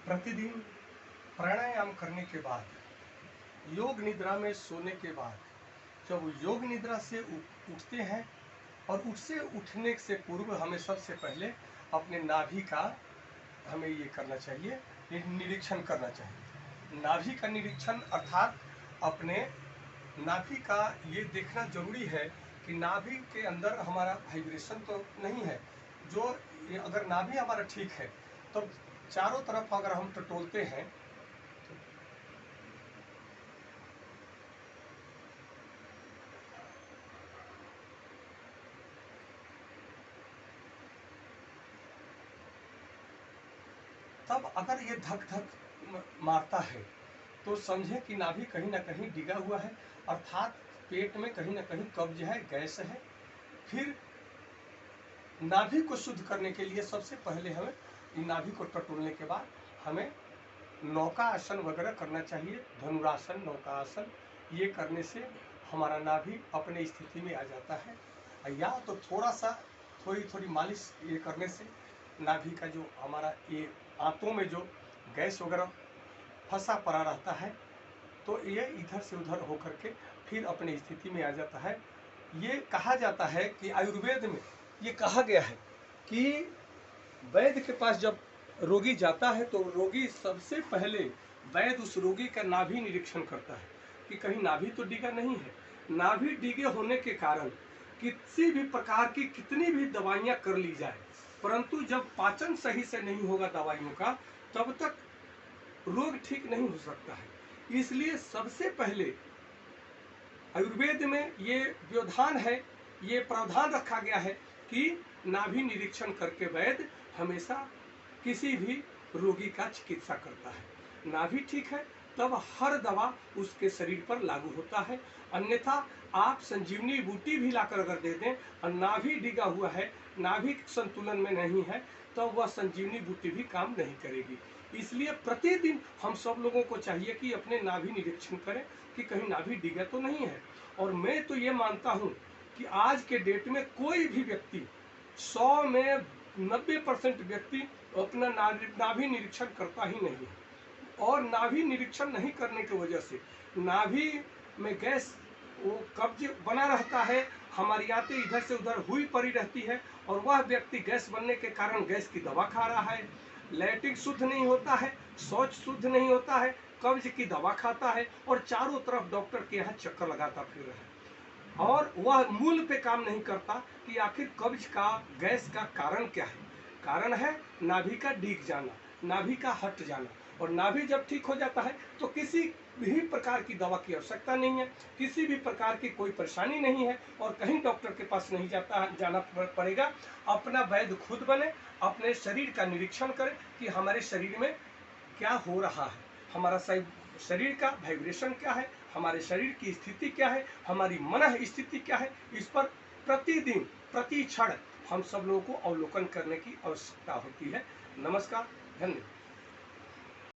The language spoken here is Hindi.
प्रतिदिन प्राणायाम करने के बाद, योग निद्रा में सोने के बाद, जब योग निद्रा से उठते हैं और उससे उठने से पूर्व हमें सबसे पहले अपने नाभि का हमें ये करना चाहिए, निरीक्षण करना चाहिए। नाभि का निरीक्षण अर्थात अपने नाभि का ये देखना जरूरी है कि नाभि के अंदर हमारा वाइब्रेशन तो नहीं है। जो अगर नाभि हमारा ठीक है तो चारों तरफ अगर हम टटोलते हैं तब अगर ये धक धक मारता है तो समझे कि नाभि कहीं ना कहीं डिगा हुआ है, अर्थात पेट में कहीं ना कहीं कब्ज है, गैस है। फिर नाभि को शुद्ध करने के लिए सबसे पहले हमें नाभि को टटोलने के बाद हमें नौका आसन वगैरह करना चाहिए, धनुरासन, नौका आसन। ये करने से हमारा नाभि अपने स्थिति में आ जाता है। या तो थोड़ी मालिश ये करने से नाभि का जो हमारा ये आंतों में जो गैस वगैरह फंसा पड़ा रहता है तो ये इधर से उधर होकर के फिर अपने स्थिति में आ जाता है। ये कहा जाता है कि आयुर्वेद में ये कहा गया है कि वैद्य के पास जब रोगी जाता है तो रोगी सबसे पहले वैद्य उस रोगी का नाभि निरीक्षण करता है कि कहीं नाभि तो डिगा नहीं है। नाभि डिगे होने के कारण किसी भी प्रकार की कितनी भी दवाइयाँ कर ली जाए, परंतु जब पाचन सही से नहीं होगा दवाइयों का तब तक रोग ठीक नहीं हो सकता है। इसलिए सबसे पहले आयुर्वेद में ये व्यवधान है, ये प्रावधान रखा गया है कि नाभि निरीक्षण करके वैद्य हमेशा किसी भी रोगी का चिकित्सा करता है। नाभि ठीक है तब हर दवा उसके शरीर पर लागू होता है, अन्यथा आप संजीवनी बूटी भी लाकर अगर दे दें और नाभि डिगा हुआ है, नाभि संतुलन में नहीं है, तो वह संजीवनी बूटी भी काम नहीं करेगी। इसलिए प्रतिदिन हम सब लोगों को चाहिए कि अपने नाभि निरीक्षण करें कि कहीं नाभि डिगा तो नहीं है। और मैं तो ये मानता हूँ कि आज के डेट में कोई भी व्यक्ति 100 में 90% व्यक्ति अपना नाभि निरीक्षण करता ही नहीं है। और नाभि निरीक्षण नहीं करने की वजह से नाभि में गैस वो कब्ज बना रहता है, हमारी आंतें इधर से उधर हुई पड़ी रहती है और वह व्यक्ति गैस बनने के कारण गैस की दवा खा रहा है, लैट्रिन शुद्ध नहीं होता है, शौच शुद्ध नहीं होता है, कब्ज की दवा खाता है और चारों तरफ डॉक्टर के यहाँ चक्कर लगाता फिर रहा है और वह मूल पे काम नहीं करता कि आखिर कब्ज का, गैस का कारण क्या है। कारण है नाभि का डिग जाना, नाभि का हट जाना। और नाभि जब ठीक हो जाता है तो किसी भी प्रकार की दवा की आवश्यकता नहीं है, किसी भी प्रकार की कोई परेशानी नहीं है और कहीं डॉक्टर के पास नहीं जाना पड़ेगा। अपना वैद्य खुद बने, अपने शरीर का निरीक्षण करें कि हमारे शरीर में क्या हो रहा है, हमारा शरीर का वाइब्रेशन क्या है, हमारे शरीर की स्थिति क्या है, हमारी मन स्थिति क्या है। इस पर प्रतिदिन प्रति क्षण हम सब लोगों को अवलोकन करने की आवश्यकता होती है। नमस्कार, धन्यवाद।